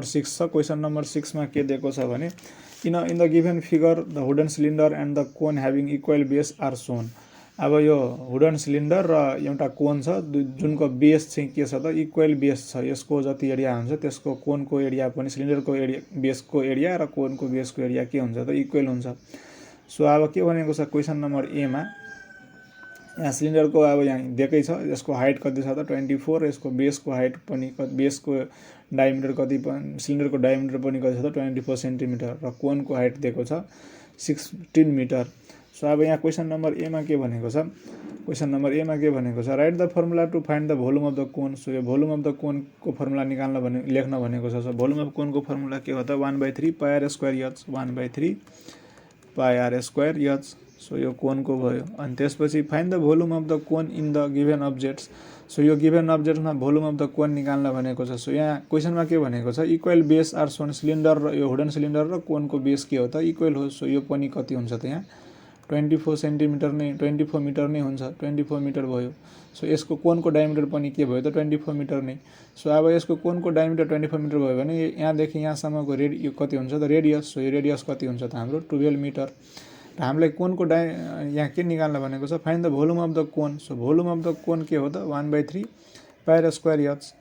Number 6 छ। Question number 6 मा के दिएको छ भने in the given figure the wooden cylinder and the cone having equal base are shown. अब यो वुडन सिलिन्डर र एउटा कोन छ जुनको बेस चाहिँ के छ त इक्वल बेस छ। यसको जति एरिया हुन्छ त्यसको कोनको एरिया पनि सिलिन्डरको एरिया बेसको एरिया र कोनको बेसको एरिया के हुन्छ त इक्वल हुन्छ। सो अब के भनेको छ क्वेसन नम्बर ए मा यहाँ सिलिन्डरको अब यहाँ दिएकै छ यसको हाइट कति छ त 24, यसको बेसको हाइट पनि बेसको डायमिटर कति सिलिन्डरको डायमिटर पनि कति छ त 24 सेन्टिमिटर र कोनको हाइट दिएको छ 16 मिटर। सो अब यहाँ क्वेसन नम्बर ए मा के भनेको छ क्वेसन नम्बर ए मा के भनेको छ write the formula to find the volume of the cone. So यो भोल्युम अफ द कोनको फर्मुला निकाल्न भने लेख्न भनेको छ। सो भोल्युम अफ कोनको फर्मुला के हो त 1/3 pi r square h 1/3 pi r square h. So यो कोनको भयो अनि त्यसपछि find the volume of the cone in the given objects. So यो गिभन अब्जेक्ट्समा भोल्युम अफ द कोन निकाल्न भनेको छ। सो यहाँ क्वेसनमा के भनेको छ equal base are shown. Cylinder र यो वुडन सिलिन्डर र कोनको बेस के हो त इक्वल हो। सो यो पनि कति हुन्छ त यहाँ 24 सेन्टिमिटर नै 24 मिटर नै हुन्छ 24 मिटर भयो। सो यसको कोनको डायमिटर पनि के भयो त 24 मिटर नै। सो अब यसको कोनको डायमिटर 24 मिटर भयो भने यहाँदेखि यहाँसम्मको यो कति हुन्छ त रेडियस। सो यो रेडियस कति हुन्छ त हाम्रो 12 मिटर। र हामीलाई कोनको यहाँ के निकाल्न भनेको छ find the volume of the cone. So volume of the कोन के हो त 1/3 pi r square h.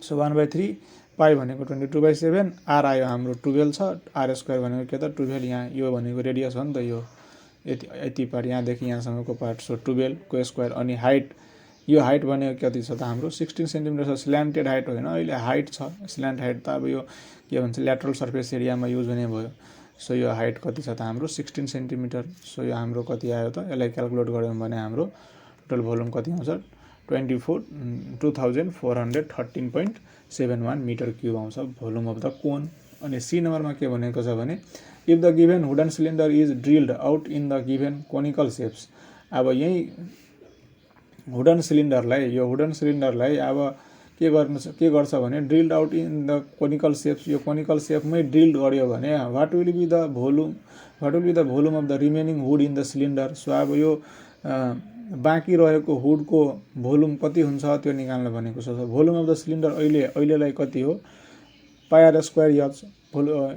So 1/3 पाई भनेको 22/7 आर आयो हाम्रो 12 छ आर स्क्वायर भनेको के त 12 यहाँ यो भनेको रेडियस हो नि त यो यति पार्ट यहाँदेखि यहाँसम्मको पार्ट। सो 12 को स्क्वायर अनि हाइट यो हाइट भनेको कति छ त हाम्रो 16 सेन्टिमिटर छ। स्ल्यान्टेड हाइट होइन अहिले हाइट छ स्ल्यान्ट हाइट त अब यो के भन्छ ल्याटरल सर्फेस एरियामा युज हुने भयो। सो यो हाइट कति छ त हाम्रो 16 सेन्टिमिटर। सो यो हाम्रो कति आयो त यसलाई क्याल्कुलेट गऱ्यौँ भने हाम्रो टोटल भोल्युम कति आउँछ 2413.71 मिटर क्युब आउँछ भोल्युम अफ द कोन। अनि सी नम्बरमा के भनेको छ भने if the given wooden cylinder is drilled out in the given conical shapes. अब यही वुडन सिलिन्डरलाई अब के गर्छ भने drilled out in the conical shapes. यो कोनिकल सेपमै ड्रिल्ड गर्यो भने what will be the volume of the remaining wood in the cylinder. So अब यो बाँकी रहेको हुडको भोल्युम कति हुन्छ त्यो निकाल्न भनेको छ। भोल्युम अफ द सिलिन्डर अहिलेलाई कति हो पाई आर स्क्वायर एच।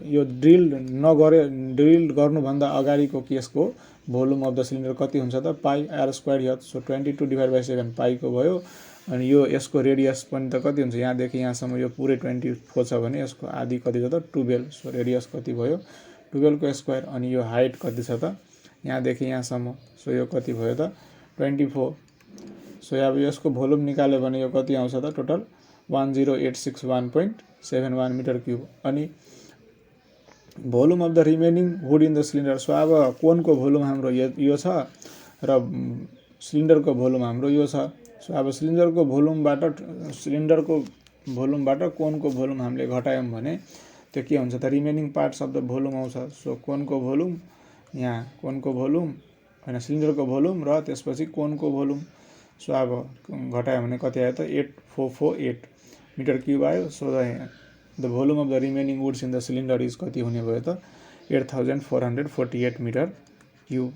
यो ड्रिल्ड गर्नुभन्दा अगाडिको केसको भोल्युम अफ द सिलिन्डर कति हुन्छ त पाई आर स्क्वायर एच। सो 22/7 पाईको भयो अनि यो यसको रेडियस पनि त कति हुन्छ यहाँदेखि यहाँसम्म यो पुरै 24 छ भने यसको आधी कति छ त 12। सो रेडियस कति भयो 12 को स्क्वायर अनि यो हाइट कति छ त यहाँदेखि यहाँसम्म। सो यो कति भयो त 24। सो अब यसको भोल्युम निकाल्यो भने यो कति आउँछ त टोटल 10861.71 मिटर क्युब। अनि volume of the remaining wood in the cylinder. So अब कोनको भोल्युम हाम्रो यो छ र सिलिन्डरको भोल्युम हाम्रो यो छ। सो अब सिलिन्डरको भोल्युमबाट कोनको भोल्युम हामीले घटायौँ भने त्यो के हुन्छ त remaining parts of the volume आउँछ। सो कोनको भोल्युम यहाँ कोनको भोल्युम होइन सिलिन्डरको भोल्युम र त्यसपछि कोनको भोल्युम। सो अब घटायो भने कति आयो त 8448 मिटर क्युब आयो। So the volume of the remaining woods in the cylinder is कति हुने भयो त 8448 मिटर क्युब।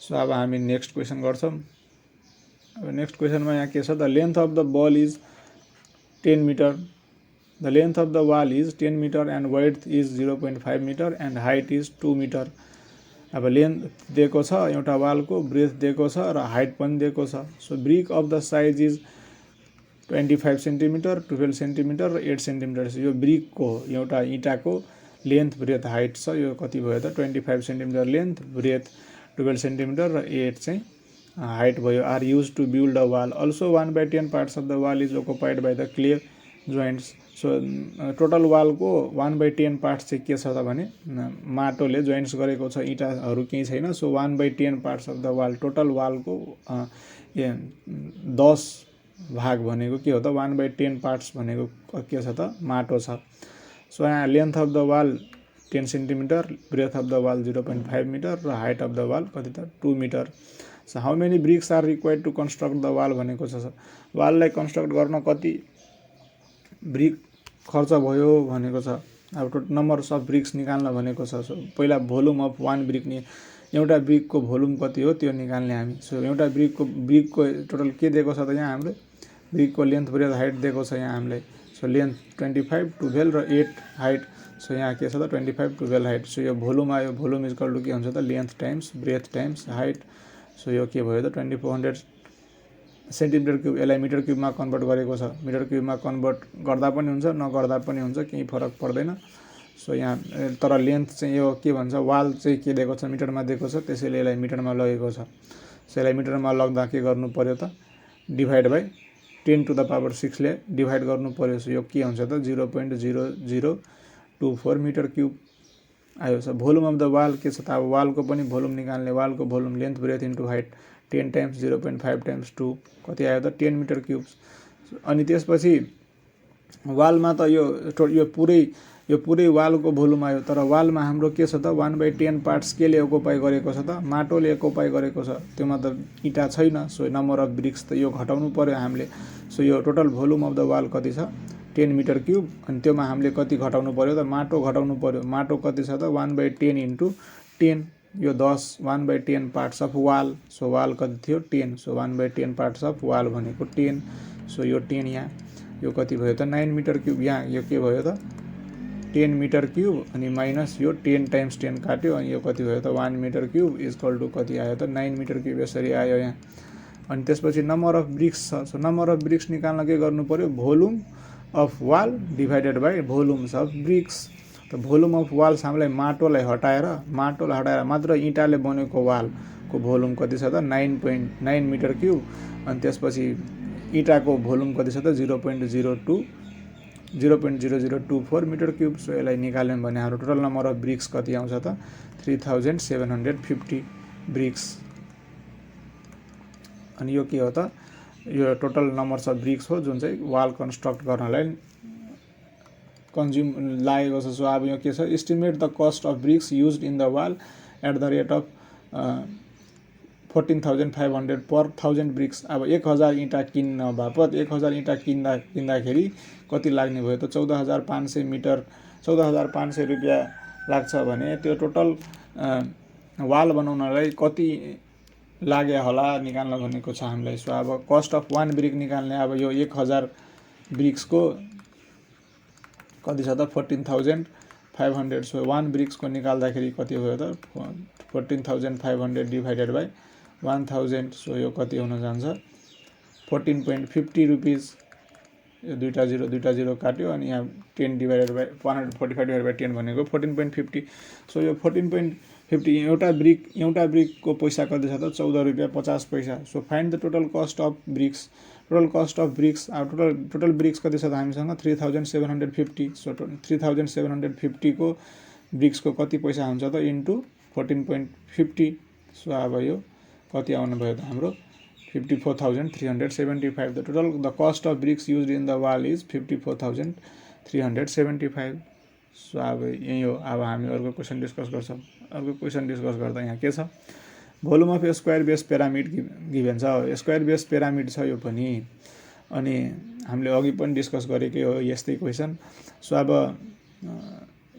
सो अब हामी नेक्स्ट क्वेसन गर्छौँ। अब नेक्स्ट क्वेसनमा यहाँ के छ the length of the wall is 10 metre. The length of the wall is 10 metre and width is 0.5 metre and height is 2 metre. अब लेन्थ दिएको छ एउटा वालको ब्रेथ दिएको छ र हाइट पनि दिएको छ। So brick of the size is 25 centimetre 12 centimetre र 8 सेन्टिमिटर। यो ब्रिकको एउटा इँटाको लेन्थ ब्रेथ हाइट छ यो कति भयो त 25 सेन्टिमिटर लेन्थ ब्रेथ 12 सेन्टिमिटर र 8 चाहिँ हाइट भयो। Are use to build a wall also 1/10 parts of the wall is occupied by the clay joints. So total वालको 1/10 पार्ट्स चाहिँ के छ त भने माटोले जोइन्ट्स गरेको छ इँटाहरू केही छैन। So 1/10 parts of the wall total वालको 10 भाग भनेको के हो त 1/10 पार्ट्स भनेको के छ त माटो छ। सो यहाँ length of the wall 10 centimetre breadth of the wall 0.5 metre र हाइट अफ द वाल कति त 2 metre. So how many bricks are required to construct the wall भनेको छ। वाललाई कन्स्ट्रक्ट गर्न कति ब्रिक खर्च भयो भनेको छ। अब नम्बर्स अफ ब्रिक्स निकाल्न भनेको छ। सो पहिला भोल्युम अफ वान ब्रिक एउटा ब्रिकको भोल्युम कति हो त्यो निकाल्ने हामी। सो एउटा ब्रिकको टोटल के दिएको छ त यहाँ हाम्रो ब्रिकको लेन्थ ब्रेथ हाइट दिएको छ यहाँ हामीलाई। सो लेन्थ 25 12 र 8 हाइट। सो यहाँ के छ त 25 12 हाइट। सो यो भोल्युम आयो, भोल्युम इक्वल टु के हुन्छ त length times breadth times height. So यो के भयो त 2400 सेन्टिमिटर क्युब। यसलाई मिटर क्युबमा कन्भर्ट गरेको छ। मिटर क्युबमा कन्भर्ट गर्दा पनि हुन्छ नगर्दा पनि हुन्छ, केही फरक पर्दैन। सो यहाँ तर लेन्थ चाहिँ यो के भन्छ वाल चाहिँ के दिएको छ मिटरमा दिएको छ, त्यसैले यसलाई मिटरमा लगेको छ। सो यसलाई मिटरमा लग्दा के गर्नु पर्यो त डिभाइड बाई 10⁶ ले डिभाइड गर्नु पर्यो। सो यो के हुन्छ त 0.0024 मिटर क्युब आयो छ। भोल्युम अफ द वाल के छ त अब वालको पनि भोल्युम निकाल्ने। वालको volume length breadth into height 10 times 0.5 times 2 कति आयो त 10 मिटर क्युब। अनि त्यसपछि वालमा त यो पुरै वालको भोल्युम आयो। तर वालमा हाम्रो के छ त 1/10 पार्ट्स केले ओकुपाई गरेको छ त माटोले ओकुपाई गरेको छ। त्योमा त इँटा छैन। सो नम्बर अफ ब्रिक्स त यो घटाउनु पर्यो हामीले। सो यो total volume of the wall कति छ 10 मिटर क्युब। अनि त्योमा हामीले कति घटाउनु पर्यो त माटो घटाउनु पर्यो। माटो कति छ त 1/10 इन्टु 10। यो 10 1/10 parts of wall. So wall कति थियो 10। सो 1/10 पार्ट्स अफ वाल भनेको 10। सो यो 10 यहाँ यो कति भयो त 9 मिटर क्युब। यहाँ यो के भयो त 10 मिटर क्युब अनि माइनस यो 10 टाइम्स 10 काट्यो अनि यो कति भयो त 1 मिटर क्युब इक्वल टु कति आयो त 9 मिटर क्युब। यसरी आयो यहाँ। अनि त्यसपछि नम्बर अफ ब्रिक्स छ। सो नम्बर अफ ब्रिक्स निकाल्न के गर्नु पर्यो volume of wall divided by volumes of bricks. त भोल्युम अफ वाल्स हामीलाई माटोलाई हटाएर मात्र इँटाले बनेको वालको भोल्युम कति छ त 9.9 मिटर क्युब। अनि त्यसपछि इँटाको भोल्युम कति छ त 0.0024 मिटर क्युब। सो यसलाई निकाल्यौँ भने हाम्रो टोटल नम्बर अफ ब्रिक्स कति आउँछ त 3750 ब्रिक्स। अनि यो के हो त यो टोटल नम्बर्स अफ ब्रिक्स हो जुन चाहिँ वाल कन्स्ट्रक्ट गर्नलाई कन्ज्युम लागेको छ। सो अब यो के छ estimate the cost of bricks used in the wall at the rate of 14,500 per 1000 bricks. अब 1000 इँटा किन्न बापत 1000 इँटा किन्दाखेरि कति लाग्ने भयो त 14,500 रुपियाँ लाग्छ भने त्यो टोटल वाल बनाउनलाई कति लागे होला निकाल्न भनेको छ हामीलाई। सो अब कस्ट अफ 1 ब्रिक निकाल्ने। अब यो 1000 ब्रिक्सको कति छ त 14,500। सो 1 ब्रिक्सको निकाल्दाखेरि कति भयो त 14,500 डिभाइडेड बाई 1000। सो यो कति हुन जान्छ 14.50 रुपिज। यो दुईटा जिरो काट्यो अनि यहाँ 10 डिभाइडेड बाई 145 डिभाइडेड बाई 10 भनेको 14.50। सो यो 14.50 एउटा ब्रिकको पैसा कति छ त 14 रुपियाँ 50 पैसा। So find the total cost of bricks. Total cost of bricks अब टोटल ब्रिक्स कति छ त हामीसँग 3750। सो 3750 को ब्रिक्सको कति पैसा हुन्छ त इन्टु 14.50। सो अब यो कति आउनु भयो त हाम्रो 54,375। The total the cost of bricks used in the wall is 54,375। So अब यही हो। अब हामी अर्को क्वेसन डिस्कस गर्छौँ। अर्को क्वेसन डिस्कस गर्दा यहाँ के छ volume of square base pyramid given छ। स्क्वायर बेस पिरामिड छ यो पनि। अनि हामीले अघि पनि डिस्कस गरेकै हो यस्तै क्वेसन। सो अब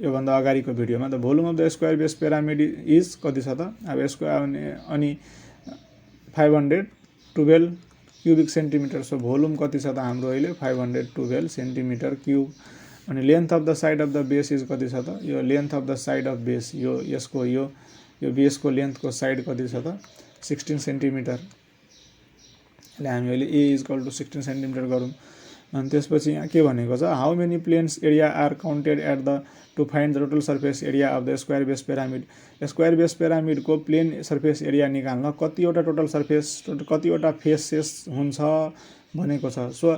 योभन्दा अगाडिको भिडियोमा the volume of the square base pyramid is कति छ त अब स्क्वायर अनि 512 क्युबिक सेन्टिमिटर। सो भोल्युम कति छ त हाम्रो अहिले 512 सेन्टिमिटर क्युब। अनि length of the side of the base is कति छ त यो length of the side of base यो यसको यो बेसको लेन्थको साइड कति छ त 16 सेन्टिमिटर। ले हामी अहिले a is equal to 16 centimetre गरौँ। अनि त्यसपछि यहाँ के भनेको छ how many planes area are counted at the to find the total surface area of the square base pyramid. Square base पिरामिडको प्लेन सर्फेस एरिया निकाल्न कतिवटा टोटल सर्फेस कतिवटा फेसेस हुन्छ भनेको छ। सो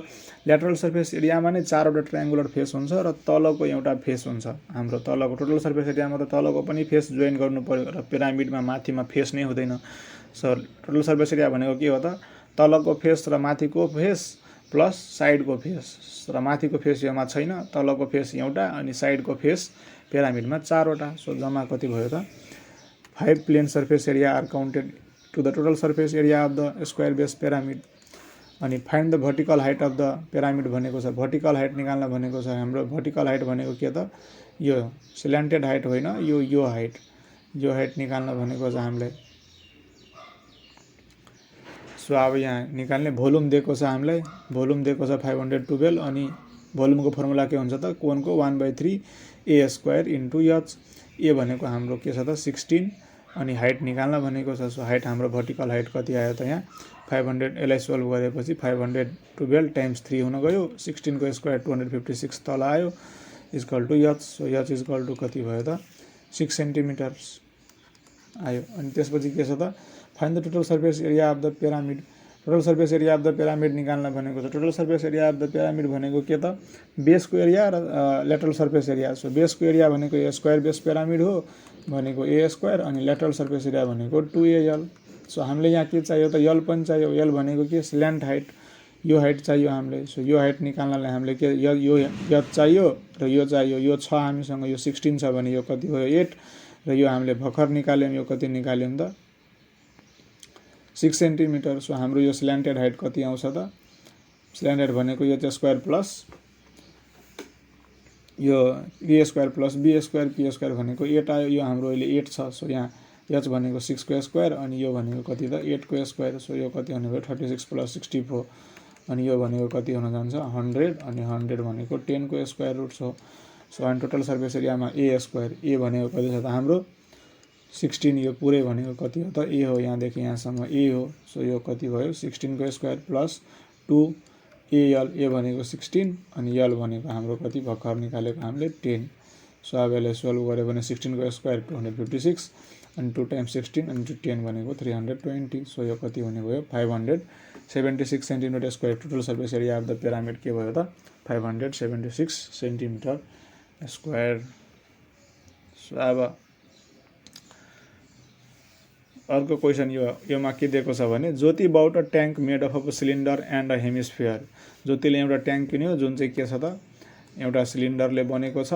ल्याटरल सर्फेस एरियामा नै 4वटा ट्रायङ्गुलर फेस हुन्छ र तलको एउटा फेस हुन्छ। हाम्रो तलको टोटल सर्फेस एरियामा त तलको पनि फेस जोइन गर्नु पर्यो र पिरामिडमा माथिमा फेस नै हुँदैन। सो टोटल सर्फेस एरिया भनेको के हो त तलको फेस र माथिको फेस प्लस साइडको फेस र माथिको फेस योमा छैन, तलको फेस एउटा अनि साइडको फेस पिरामिडमा 4वटा। सो जम्मा कति भयो त 5 plane surface area are counted to the total surface area of the square base pyramid. अनि find the vertical height of the pyramid भनेको छ। भर्टिकल हाइट निकाल्न भनेको छ हाम्रो। भर्टिकल हाइट भनेको के त यो स्ल्यान्टेड हाइट होइन यो हाइट निकाल्न भनेको छ हामीलाई। सो अब यहाँ निकाल्ने भोल्युम दिएको छ हामीलाई, भोल्युम दिएको छ 512 अनि भोल्युमको फर्मुला के हुन्छ त कोनको 1/3 a स्क्वायर इन्टु एच। ए भनेको हाम्रो के छ त 16 अनि हाइट निकाल्न भनेको छ। सो हाइट हाम्रो भर्टिकल हाइट कति आयो त यहाँ 500, यसलाई सोल्भ गरेपछि 512 टाइम्स 3 हुन गयो, 16 को स्क्वायर 256 तल आयो equal to H. So H equal to कति भयो त 6 सेन्टिमिटर्स आयो। अनि त्यसपछि के छ त find the total surface area of the pyramid. Total surface area of the pyramid निकाल्न भनेको छ। Total surface area of the pyramid भनेको के त बेसको एरिया र ल्याटरल सर्फेस एरिया। सो बेसको एरिया भनेको ए स्क्वायर बेस पिरामिड हो भनेको ए स्क्वायर अनि ल्याटरल सर्फेस एरिया भनेको 2al। सो हामीले यहाँ के चाहियो त यल पनि चाहियो। यल भनेको के स्ल्यान्ट हाइट, यो हाइट चाहियो हामीले। सो यो हाइट निकाल्नलाई हामीले के यो यच चाहियो र यो चाहियो, यो छ हामीसँग, यो 16 छ भने यो कति भयो 8 र यो हामीले भर्खर निकाल्यौँ, यो कति निकाल्यौँ त 6 सेन्टिमिटर। सो हाम्रो यो स्ल्यान्टेड हाइट कति आउँछ त स्ल्यान्टेड भनेको एच स्क्वायर प्लस यो a square plus b square p square भनेको 8 आयो। यो हाम्रो अहिले 8 छ। सो यहाँ एच भनेको 6 को स्क्वायर अनि यो भनेको कति त 8 को स्क्वायर। सो यो कति हुने भयो 36 प्लस 64 अनि यो भनेको कति हुन जान्छ 100 अनि 100 भनेको 10 को स्क्वायर रुट हो। सो अनि टोटल सर्फेस एरियामा ए स्क्वायर, ए भनेको कति छ त हाम्रो 16, यो पुरै भनेको कति हो त ए हो, यहाँदेखि यहाँसम्म ए हो। सो यो कति भयो 16 को स्क्वायर प्लस 2al, ए भनेको 16 अनि यल भनेको हाम्रो कति भर्खर निकालेको हामीले 10। सो अब यसलाई सोल्भ गऱ्यो भने 16 को स्क्वायर 256 अनि 2 टाइम्स 16 अनि 10 भनेको 320। सो यो कति हुने भयो 576 centimetre square. Total surface area of the pyramid के भयो त 576 सेन्टिमिटर स्क्वायर। सो अब अर्को क्वेसन योमा के दिएको छ भने Jyoti bought a tank made of a cylinder and a hemisphere. ज्योतिले एउटा ट्याङ्क किन्यो जुन चाहिँ के छ त एउटा सिलिन्डरले बनेको छ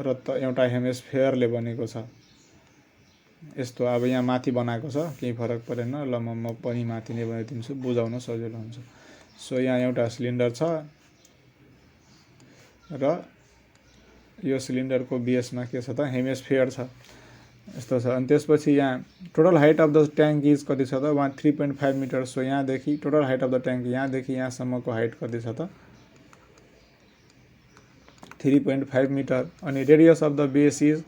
र त एउटा हेमिस्फियरले बनेको छ। यस्तो अब यहाँ माथि बनाएको छ केही फरक परेन, ल म पनि माथि नै बनाइदिन्छु बुझाउन सजिलो हुन्छ। सो यहाँ एउटा सिलिन्डर छ र यो सिलिन्डरको बेसमा के छ त हेमिस्फियर छ यस्तो छ। अनि त्यसपछि यहाँ total height of the tank is कति छ त 3.5 मिटर। सो यहाँदेखि total height of the tank यहाँदेखि यहाँसम्मको हाइट कति छ त 3.5 मिटर अनि radius of the base is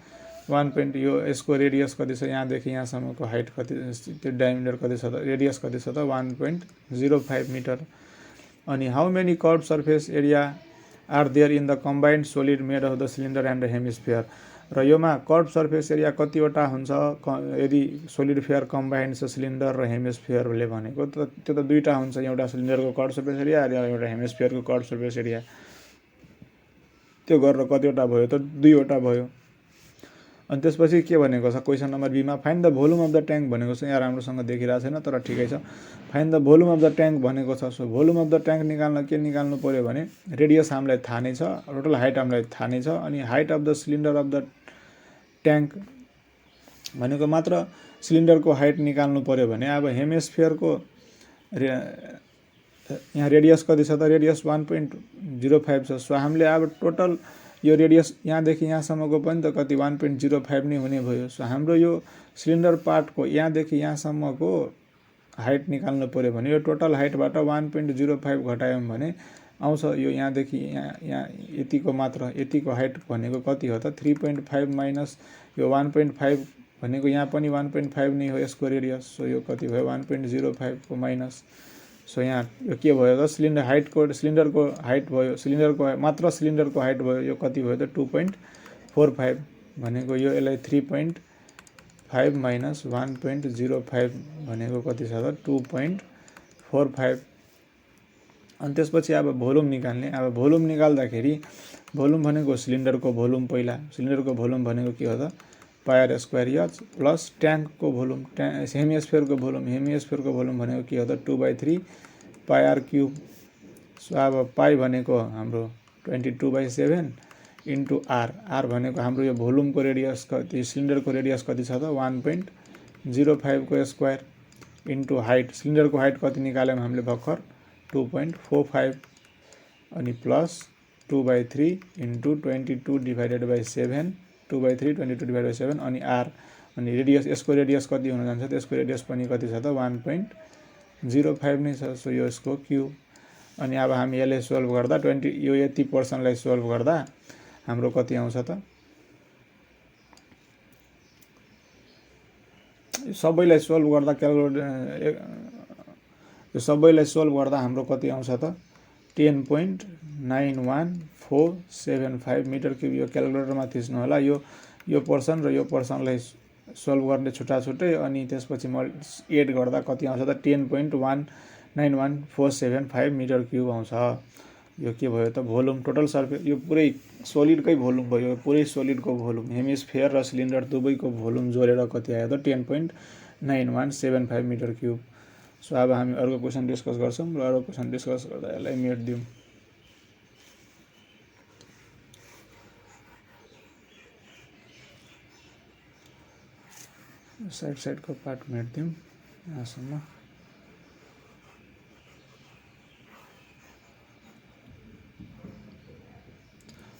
1. यो यसको रेडियस कति छ यहाँदेखि यहाँसम्मको हाइट कति त्यो डायमिटर कति छ त रेडियस कति छ त 1.05 मिटर। अनि how many curved surface area are there in the combined solid made of the cylinder and the hemisphere. र योमा कर्भ सर्फेस एरिया कतिवटा हुन्छ यदि सोलिड फेयर कम्बाइन्ड छ सिलिन्डर र हेमिस्फियरले भनेको त त्यो त दुईवटा हुन्छ, एउटा सिलिन्डरको कर्भ सर्फेस एरिया र एउटा हेमिस्फियरको कर्भ सर्फेस एरिया। त्यो गरेर कतिवटा भयो त 2वटा भयो। अनि त्यसपछि के भनेको छ क्वेसन नम्बर बीमा find the volume of the tank भनेको छ। यहाँ राम्रोसँग देखिरहेको छैन तर ठिकै छ। Find the volume of the tank भनेको छ। So volume of the tank निकाल्न के निकाल्नु पर्यो भने रेडियस हामीलाई थाहा नै छ, टोटल हाइट हामीलाई थाहा नै छ अनि height of the cylinder of the tank भनेको मात्र सिलिन्डरको हाइट निकाल्नु पर्यो भने अब हेमिस्फियरको यहाँ रेडियस कति छ त रेडियस 1.05 छ। सो हामीले अब टोटल यो रेडियस यहाँदेखि यहाँसम्मको पनि त कति 1.05 नै हुने भयो। सो हाम्रो यो सिलिन्डर पार्टको यहाँदेखि यहाँसम्मको हाइट निकाल्नु पर्यो भने यो टोटल हाइटबाट 1.05 घटायौँ भने आउँछ यो यहाँदेखि यहाँ यतिको मात्र यतिको हाइट भनेको कति हो त 3.5 माइनस यो 1.5 भनेको यहाँ पनि 1.5 नै हो यसको रेडियस। सो यो कति भयो 1.05 को माइनस। सो यहाँ यो के भयो त सिलिन्डरको हाइट भयो सिलिन्डरको हाइट भयो यो कति भयो त 2.45 भनेको यो यसलाई 3.5 माइनस 1.05 भनेको कति छ त 2.45। अनि त्यसपछि अब भोल्युम निकाल्ने। अब भोल्युम निकाल्दाखेरि भोल्युम भनेको सिलिन्डरको भोल्युम पहिला सिलिन्डरको भोल्युम भनेको के हो त पायर स्क्वायर एच प्लस ट्याङ्कको भोल्युम हेमिस्फियरको भोल्युम भनेको के हो त 2/3 पायर क्युब। सो अब पाई भनेको हाम्रो 22/7 इन्टु आर भनेको हाम्रो यो भोल्युमको रेडियस कति सिलिन्डरको रेडियस कति छ त 1.05 को स्क्वायर इन्टु हाइट सिलिन्डरको हाइट कति निकाल्यौँ हामीले भर्खर 2.45 अनि प्लस 2/3 इन्टु 22/7 2/3 22/7 अनि आर अनि रेडियस यसको रेडियस कति हुन जान्छ त्यसको रेडियस पनि कति छ त 05 नै छ। सो यो यसको क्युब। अनि अब हामी यसले सोल्भ गर्दा 20 यो यति पर्सनलाई सोल्भ गर्दा हाम्रो कति आउँछ त? सबैलाई सोल्भ गर्दा यो सबैलाई सोल्भ गर्दा हाम्रो कति आउँछ त? 10.91475 मिटर क्युब। यो क्यालकुलेटरमा थिच्नु होला। यो पर्सन र यो पर्सनलाई सोल्भ गर्ने छुट्टा छुट्टै, अनि त्यसपछि एड गर्दा कति आउँछ त? 10.91475 मिटर क्युब आउँछ। यो के भयो त? Volume, total surface. यो पुरै सोलिडकै भोल्युम भयो। पुरै सोलिडको भोल्युम, हेमिस्फियर र सिलिन्डर दुवैको भोल्युम जोडेर कति आयो त? 10.9175 मिटर क्युब। सो अब हामी अर्को क्वेसन डिस्कस गर्छौँ र अर्को क्वेसन डिस्कस गर्दा यसलाई मेट दिउँ। साइडको पार्ट मेट दिउँ यहाँसम्म।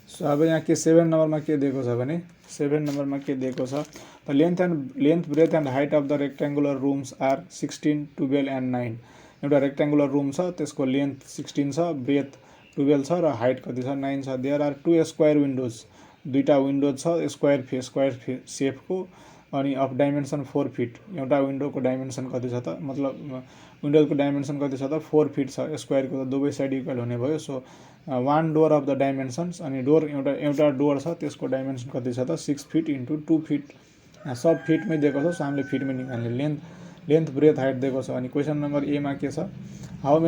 सो अब यहाँ के 7 नम्बरमा के दिएको छ भने 7 नम्बरमा के दिएको छ त? Length breadth and height of the rectangular rooms are 16, 12 and 9। एउटा रेक्ट्याङ्गुलर रुम छ, त्यसको लेन्थ 16 छ, ब्रेथ 12 छ र हाइट कति छ? 9 छ। देयर आर 2 स्क्वायर विन्डोज, दुईटा विन्डोज छ स्क्वायर सेपको, अनि अफ डाइमेन्सन 4 फिट। एउटा विन्डोको डाइमेन्सन कति छ त? मतलब विन्डोजको डाइमेन्सन कति छ त? 4 फिट छ। स्क्वायरको त दुवै साइड इक्वल हुने भयो। So one door of the dimensions, अनि डोर एउटा डोर छ, त्यसको डाइमेन्सन कति छ त? 6 फिट इन्टु 2 फिट। सब फिटमै दिएको छ, सो हामीले फिटमै निकाल्ने। लेन्थ ब्रेथ हाइट दिएको छ। अनि क्वेसन नम्बर एमा के छ? How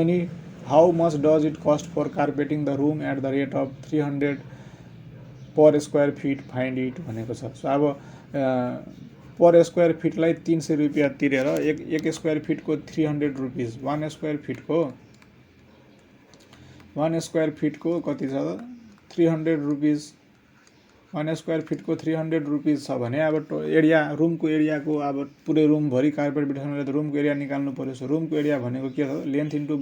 much does it cost for carpeting the room at the rate of 300 per square feet, find it भनेको छ। सो अब पर स्क्वायर फिटलाई 300 रुपियाँ तिरेर एक स्क्वायर फिटको 300 रुपिज, 1 स्क्वायर फिटको कति छ त? 300 रुपिज। 1 स्क्वायर फिटको 300 रुपिज छ भने अब एरिया, रुमको एरियाको, अब पुरै रुमभरि कार्पेट बिठाउनु भने त रुमको एरिया निकाल्नु पर्यो। सो रुमको एरिया भनेको के छ? Length into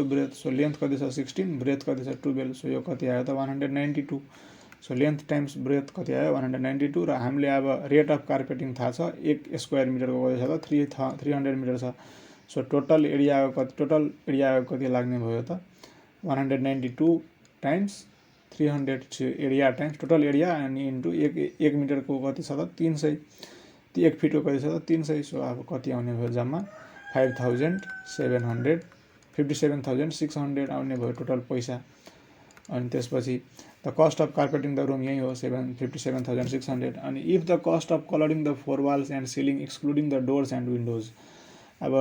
breadth. So length कति छ? 16, ब्रेथ कति छ? 12। सो यो कति आयो त? 192। सो लेन्थ टाइम्स ब्रेथ कति आयो? 192। र हामीले अब रेट अफ कार्पेटिङ थाहा छ, 1 स्क्वायर मिटरको कति छ त? 300 मिटर छ। सो टोटल एरियाको कति लाग्ने भयो त? 192 times 300 area times total area, अनि इन्टु 1 मिटरको कति छ त? 300। 1 फिटको कति छ त? 300। सो अब कति आउने भयो? जम्मा 57,600 आउने भयो टोटल पैसा। अनि त्यसपछि the cost of carpeting the room यही हो, 57,600। अनि if the cost of colouring the 4 walls and ceiling excluding the doors and windows. अब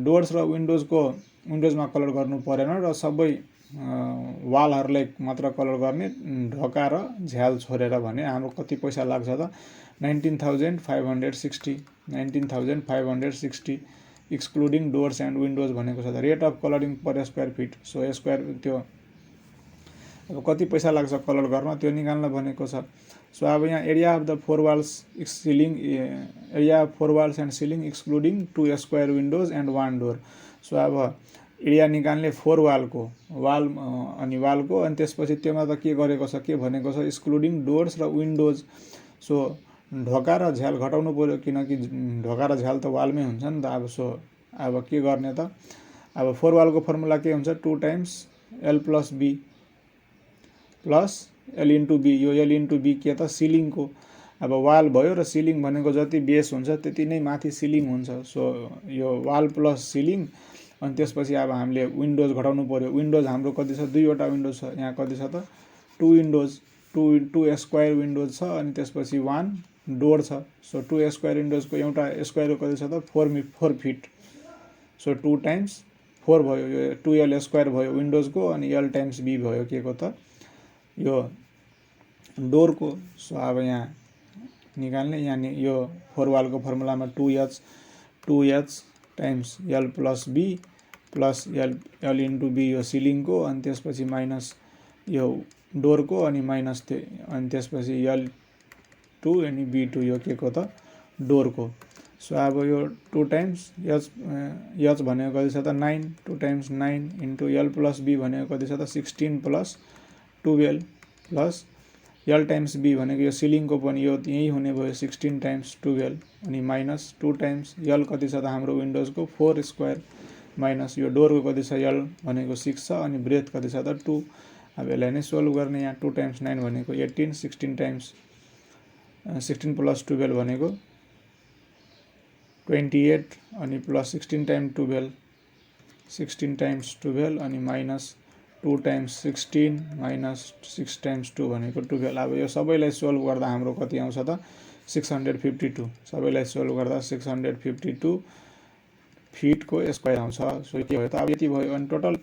डोर्स र विन्डोजमा कलर गर्नु परेन र सबै वालहरूलाई मात्र कलर गर्ने, ढोका र झ्याल छोडेर भने हाम्रो कति पैसा लाग्छ त? 19,560 एक्सक्लुडिङ डोर्स एन्ड विन्डोज भनेको छ त। Rate of colouring per square fit. So square त्यो अब कति पैसा लाग्छ कलर गर्न त्यो निकाल्न भनेको छ। सो अब यहाँ area of the 4 walls and ceiling excluding 2 square windows and 1 door. So अब एरिया निकाल्ने 4 वालको अनि त्यसपछि त्योमा त के गरेको छ, के भनेको छ? एक्सक्लुडिङ डोर्स र विन्डोज। सो ढोका र झ्याल घटाउनु पर्यो, किनकि ढोका र झ्याल त वालमै हुन्छ नि त। अब सो अब के गर्ने त? अब 4 वालको फर्मुला के हुन्छ? 2 times L plus B plus L into B। यो L इन्टु B के त? सिलिङको। अब वाल भयो र सिलिङ भनेको जति बेस हुन्छ त्यति नै माथि सिलिङ हुन्छ। सो यो वाल प्लस सिलिङ। अनि त्यसपछि अब हामीले विन्डोज घटाउनु पर्यो। विन्डोज हाम्रो कति छ? 2वटा विन्डोज छ। यहाँ कति छ त? 2 विन्डोज, 2 स्क्वायर विन्डोज छ, अनि त्यसपछि 1 डोर छ। सो 2 स्क्वायर विन्डोजको एउटा स्क्वायरको कति छ त? 4 फिट। सो 2 टाइम्स 4 भयो, यो 2L स्क्वायर भयो विन्डोजको, अनि L टाइम्स B भयो के को त? यो डोरको। सो अब यहाँ निकाल्ने, यानी यो 4 वालको फर्मुलामा 2H times L plus B plus L into B यो सिलिङको, अनि त्यसपछि माइनस यो डोरको, अनि माइनस अनि त्यसपछि L2 अनि B2 यो के को त? डोरको। सो अब यो 2 टाइम्स H भनेको कति छ त? 9। 2 times 9 into L plus B भनेको कति छ त? 16 plus 12 plus L times B भनेको यो सिलिङको पनि यो यही हुने भयो 16 टाइम्स 12 अनि माइनस 2 टाइम्स यल कति छ त हाम्रो विन्डोजको 4 स्क्वायर माइनस यो डोरको कति छ यल भनेको 6 छ अनि ब्रेथ कति छ त 2। अब यसलाई नै सोल्भ गर्ने यहाँ 2 टाइम्स 9 भनेको 18 16 टाइम्स 16 प्लस 12 भनेको 28 अनि प्लस 16 टाइम्स 12 16 टाइम्स 12 अनि माइनस 2 टाइम्स 16 माइनस 6 टाइम्स 2 भनेको 12। अब यो सबैलाई सोल्भ गर्दा हाम्रो कति आउँछ त 652 सबैलाई सोल्भ गर्दा 652 फिटको स्क्वायर आउँछ। सो के भयो त अब यति भयो। अनि total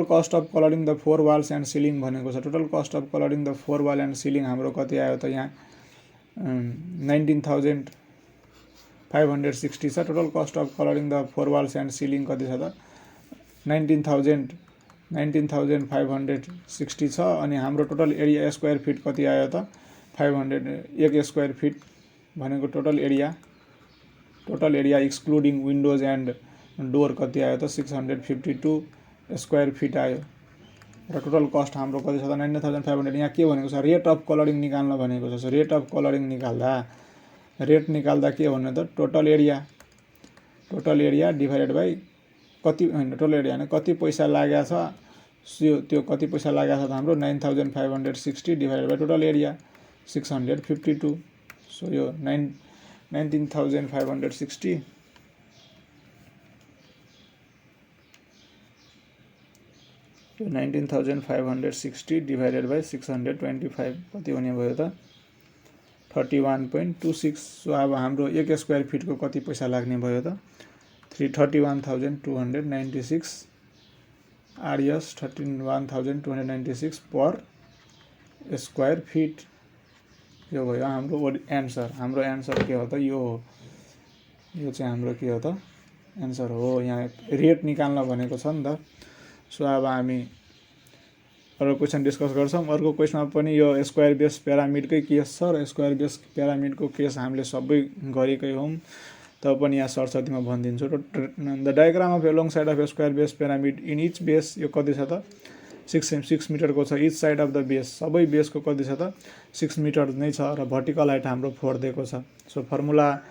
cost of colouring the 4 walls and ceiling भनेको छ। Total cost of colouring the 4 wall and ceiling हाम्रो कति आयो त यहाँ 19,560 छ। Total cost of colouring the 4 walls and ceiling कति छ त 19,560 छ। अनि हाम्रो टोटल एरिया स्क्वायर फिट कति आयो त 500 स्क्वायर फिट भनेको total area excluding windows and door कति आयो त 652 स्क्वायर फिट आयो। र टोटल कस्ट हाम्रो कति छ त 19,500। यहाँ के भनेको छ रेट अफ कलरिङ निकाल्न भनेको छ। रेट अफ कलरिङ निकाल्दा के भन्नु त टोटल एरिया डिभाइडेड बाई कति होइन टोटल एरिया होइन कति पैसा लागेको छ त्यो कति पैसा लागेको छ त हाम्रो 9,560 divided by total area 652। So यो 19,560 19,560 डिभाइडेड बाई 625 कति हुने भयो त 31.26। सो अब हाम्रो 1 स्क्वायर फिटको कति पैसा लाग्ने भयो त 31,296 आरएस 31,296 पर स्क्वायर फिट। यो भयो हाम्रो एन्सर। हाम्रो एन्सर के हो त यो चाहिँ हाम्रो के हो त एन्सर हो। यहाँ रेट निकाल्न भनेको छ नि त। सो अब हामी अर्को क्वेसन डिस्कस गर्छौँ। अर्को क्वेसनमा पनि यो स्क्वायर बेस प्यारामिडकै केस छ र स्क्वायर बेस प्यारामिडको केस हामीले सबै गरेकै हौँ। तब पनि यहाँ सरस्वतीमा भनिदिन्छु। The diagram of along side of square base pyramid in each base यो कति छ त 6 मिटरको छ। Each side of the base सबै बेसको कति छ त 6 मिटर नै छ र भर्टिकल हाइट हाम्रो 4 दिएको छ। So formula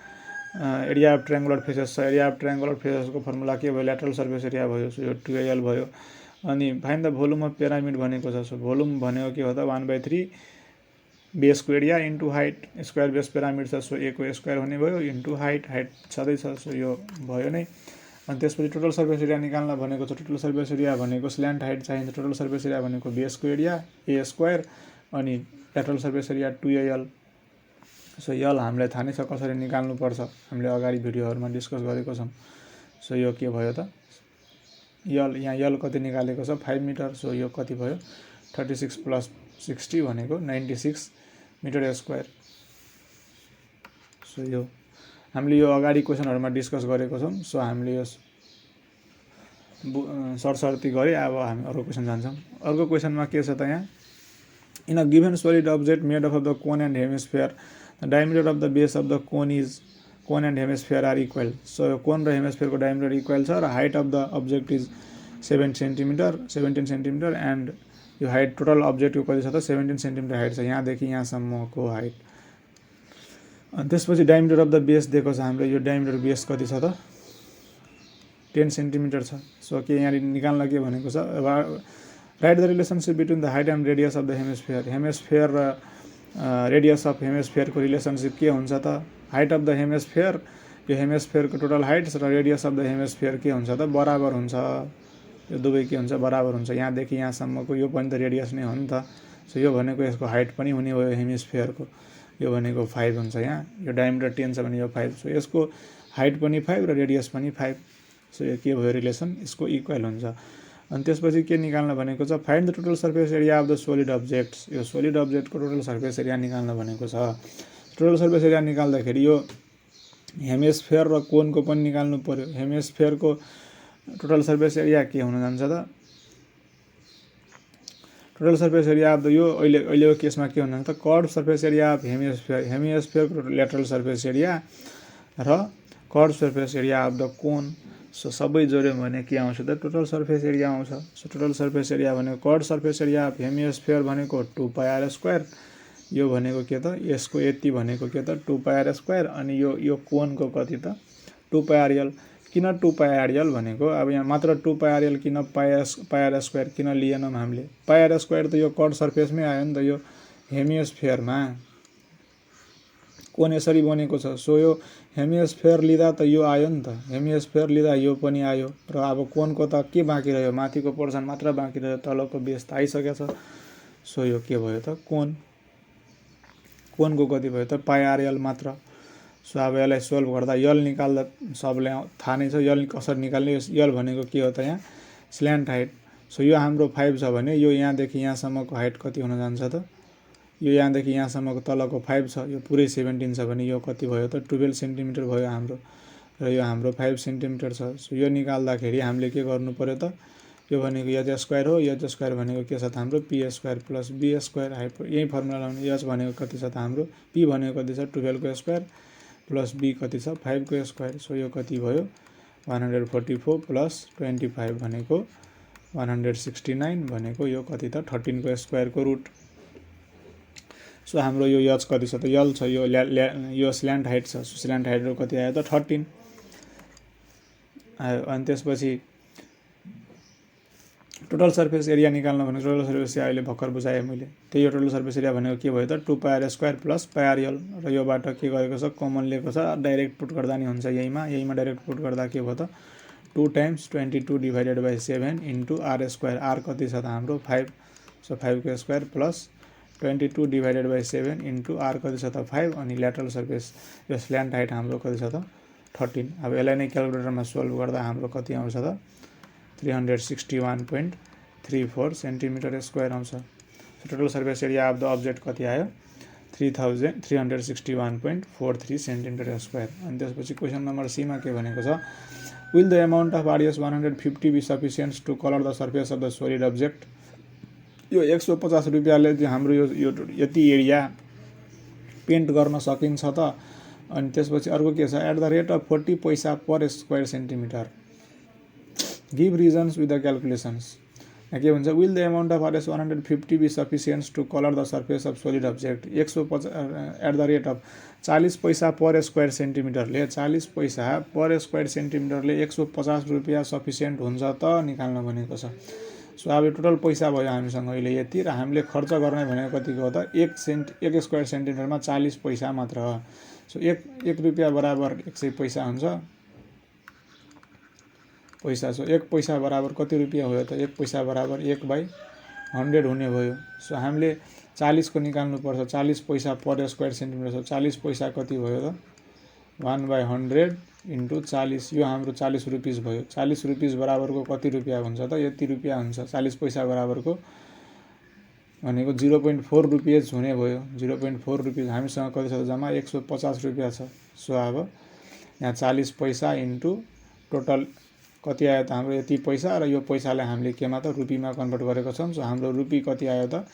area of triangular faces छ। एरिया अफ ट्रायङ्गुलर फेसेसको फर्मुला के भयो ल्याटरल सर्फेस एरिया भयो। सो यो 2al भयो। अनि find the volume of pyramid भनेको छ। सो भोल्युम भनेको के हो त 1/3 बेसको area into height. Square base pyramid छ सो a को स्क्वायर हुने भयो इन्टु हाइट छँदैछ। सो यो भयो नै। अनि त्यसपछि टोटल सर्फेस एरिया निकाल्न भनेको छ। टोटल सर्फेस एरिया भनेको स्ल्यान्ट हाइट चाहिन्छ। टोटल सर्फेस एरिया भनेको बेसको एरिया a स्क्वायर अनि lateral surface area 2al। So l हामीलाई थाहा नै छ कसरी निकाल्नुपर्छ। हामीले अगाडि भिडियोहरूमा डिस्कस गरेको छौँ। सो यो के भयो त यल यहाँ यल कति निकालेको छ 5 मिटर। सो यो कति भयो 36 प्लस 60 भनेको 96 मिटर स्क्वायर। सो यो हामीले यो अगाडि क्वेसनहरूमा डिस्कस गरेको छौँ। सो हामीले यो सरसर्ती गरे। अब हामी अर्को क्वेसन जान्छौँ। अर्को क्वेसनमा के छ त यहाँ in a given solid object made of the cone and hemisphere the diameter of the base of the cone and hemisphere are equal. So यो कोन र हेमिस्फियरको डायमिटर इक्वल छ र height of the object is 17 centimetre and यो height total अब्जेक्टको कति छ त 17 सेन्टिमिटर हाइट छ यहाँदेखि यहाँसम्मको हाइट। अनि त्यसपछि डायमिटर अफ द बेस दिएको छ हाम्रो। यो डायमिटर बेस कति छ त 10 सेन्टिमिटर छ। सो के यहाँ निकाल्न के भनेको छ write the relationship between the height and radius of the hemisphere र रेडियस अफ हेमिस्फियरको रिलेसनसिप के हुन्छ त हाइट अफ द हेमिस्फियर यो हेमिस्फियरको टोटल हाइट र रेडियस अफ द हेमिस्फियर के हुन्छ त बराबर हुन्छ। यो दुवै के हुन्छ बराबर हुन्छ। यहाँदेखि यहाँसम्मको यो पनि त रेडियस नै हो नि त। सो यो भनेको यसको हाइट पनि हुने भयो हेमिस्फियरको यो भनेको 5 हुन्छ। यहाँ यो डायमिटर 10 छ भने यो 5। सो यसको हाइट पनि 5 र रेडियस पनि 5। सो यो के भयो रिलेसन यसको इक्वल हुन्छ। अनि त्यसपछि के निकाल्न भनेको छ find the total surface area of the solid objects. यो सोलिड अब्जेक्टको टोटल सर्फेस एरिया निकाल्न भनेको छ। टोटल सर्फेस एरिया निकाल्दाखेरि यो हेमिस्फियर र कोनको पनि निकाल्नु पर्यो। हेमिस्फियरको टोटल सर्फेस एरिया के हुन जान्छ त total surface area of the यो अहिलेको केसमा के हुन जान्छ त कर्ड सर्फेस एरिया अफ हेमिस्फियरको ल्याटरल सर्फेस एरिया र curved surface area of the cone so सबै जोड्यौँ भने के आउँछ त टोटल सर्फेस एरिया आउँछ। सो टोटल सर्फेस एरिया भनेको curved surface area of hemisphere भनेको 2πr², यो भनेको के त यसको यति भनेको के त 2πr², अनि यो कोनको कति त 2πrl। किन 2πrl भनेको अब यहाँ मात्र 2πrl किन πr² किन लिएनौँ हामीले, πr² त यो कर्ड सर्फेसमै आयो नि त, यो हेमिस्फियरमा कोन यसरी बनेको छ। सो यो हेमिस्फियर लिँदा त यो आयो नि त, हेमिस्फियर लिँदा यो पनि आयो, र अब कोनको त के बाँकी रह्यो, माथिको पोर्सन मात्र बाँकी रह्यो, तलको बेस त आइसकेछ। सो यो के भयो त कोनको कति भयो त πrl मात्र। सो अब यसलाई सोल्भ गर्दा यल निकाल्दा सबले थाहा नै छ यल कसरी निकाल्ने। यल भनेको के हो त यहाँ स्ल्यान्ट हाइट। सो यो हाम्रो 5 छ भने यो यहाँदेखि यहाँसम्मको हाइट कति हुन जान्छ त, यो यहाँदेखि यहाँसम्मको तलको 5 छ, यो पुरै 17 छ भने यो कति भयो त 12 सेन्टिमिटर भयो हाम्रो, र यो हाम्रो 5 सेन्टिमिटर छ। सो यो निकाल्दाखेरि हामीले के गर्नु पर्यो त, यो भनेको h² हो, h² भनेको के छ त हाम्रो p² प्लस b² हाइट, यही फर्मुला लाउने। h भनेको कति छ त हाम्रो, p भनेको कति छ 12 को स्क्वायर प्लस b कति छ 5 को स्क्वायर। सो यो कति भयो 144 प्लस 25 भनेको 169 भनेको यो कति त 13 को स्क्वायरको रुट। सो हाम्रो यो h कति छ त यल छ, यो स्ल्यान्ट हाइट छ। सो स्ल्यान्ट हाइट कति आयो त 13 आयो। अनि त्यसपछि टोटल सर्फेस एरिया निकाल्न भनेको टोटल सर्फेस एरिया अहिले भर्खर बुझाएँ मैले, त्यही हो टोटल सर्फेस एरिया भनेको के भयो त 2πr² प्लस πrl, र योबाट के गरेको छ कमन लिएको छ, डाइरेक्ट पुट गर्दा नि हुन्छ, यहीमा डाइरेक्ट पुट गर्दा के भयो त 2 times 22 divided by 7 into r², r कति छ त हाम्रो 5, सो 5 को square plus 22 divided by 7 into r कति छ त 5, अनि ल्याटरल सर्फेस यो स्ल्यान्ट हाइट हाम्रो कति छ त 13। अब यसलाई नै क्यालकुलेटरमा सोल्भ गर्दा हाम्रो कति आउँछ त 361.34 सेन्टिमिटर स्क्वायर आउँछ। Total surface area of the object कति आयो 361.43 सेन्टिमिटर स्क्वायर। अनि त्यसपछि क्वेसन नम्बर सी मा के भनेको छ, will the amount of RS 150 be sufficient to colour the surface of the solid object. यो 150 रुपियाँले हाम्रो यो यति एरिया पेन्ट गर्न सकिन्छ त। अनि त्यसपछि अर्को के छ, एट द रेट अफ 40 पैसा per square centimetre, give reasons with the calculations. के भन्छ, will the amount of RS 150 be sufficient to colour the surface of solid object. 150 at the rate of 40 पैसा पर स्क्वायर सेन्टिमिटरले 40 पैसा per square सेन्टिमिटरले 150 रुपियाँ sufficient हुन्छ त निकाल्न भनेको छ। सो अब टोटल पैसा भयो हामीसँग अहिले यति, र हामीले खर्च गर्ने भनेको कतिको हो त 1 स्क्वायर सेन्टिमिटरमा 40 पैसा मात्र हो। सो 1 रुपियाँ बराबर 100 पैसा हुन्छ पैसा। सो 1 पैसा बराबर कति रुपियाँ भयो त 1 पैसा बराबर 1/100 हुने भयो। सो हामीले 40 को निकाल्नु पर्छ, 40 पैसा पर स्क्वायर सेन्टिमिटर। सो 40 पैसा कति भयो त 1/100 इन्टु 40, यो हाम्रो 40 रुपिस भयो। 40 रुपिस बराबरको कति रुपियाँ हुन्छ त यति रुपियाँ हुन्छ। 40 पैसा बराबरको भनेको 0.4 रुपियाँ हुने भयो। 0.4 रुपियाँ हामीसँग कति छ त जम्मा 150 रुपियाँ छ। सो अब यहाँ 40 पैसा इन्टु टोटल कति आयो त हाम्रो यति पैसा, र यो पैसालाई हामीले केमा त रुपीमा कन्भर्ट गरेको छौँ। सो हाम्रो रुपी कति आयो त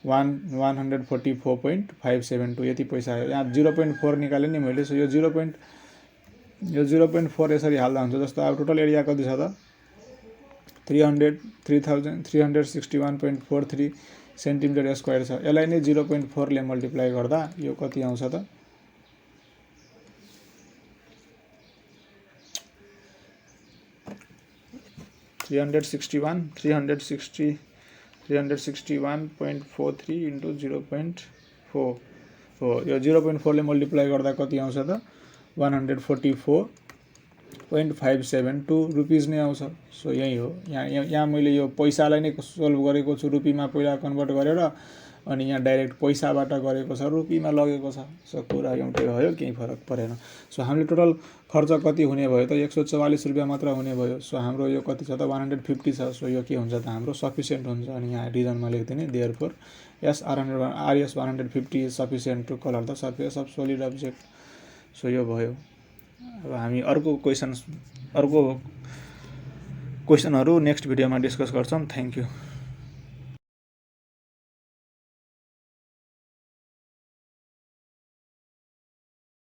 144.572 यति पैसा आयो। यहाँ 0.4 निकालेँ नि मैले। सो यो 0.4 यसरी हाल्दा हुन्छ। जस्तो अब टोटल एरिया कति छ त 361.43 सेन्टिमिटर स्क्वायर छ। यसलाई नै 0.4 ले मल्टिप्लाई गर्दा यो कति आउँछ त 361.43 इन्टु 0.4 हो। यो 0.4 ले मल्टिप्लाई गर्दा कति आउँछ त 144.572 रुपिस नै आउँछ। सो यही हो। यहाँ मैले यो पैसालाई नै सोल्भ गरेको छु, रुपीमा पहिला कन्भर्ट गरेर, अनि यहाँ डाइरेक्ट पैसाबाट गरेको छ, रुपीमा लगेको छ। सो कुरा एउटै भयो, केही फरक परेन। सो हामीले टोटल खर्च कति हुने भयो त 144 रुपियाँ मात्र हुने भयो। सो हाम्रो यो कति छ त 150 छ। सो यो के हुन्छ त हाम्रो सफिसियन्ट हुन्छ। अनि यहाँ रिजनमा लेख्दिने, therefore RS 150 is sufficient to colour the surface of solid object. So यो भयो। अब हामी अर्को क्वेसनहरू नेक्स्ट भिडियोमा डिस्कस गर्छौँ। Thank you.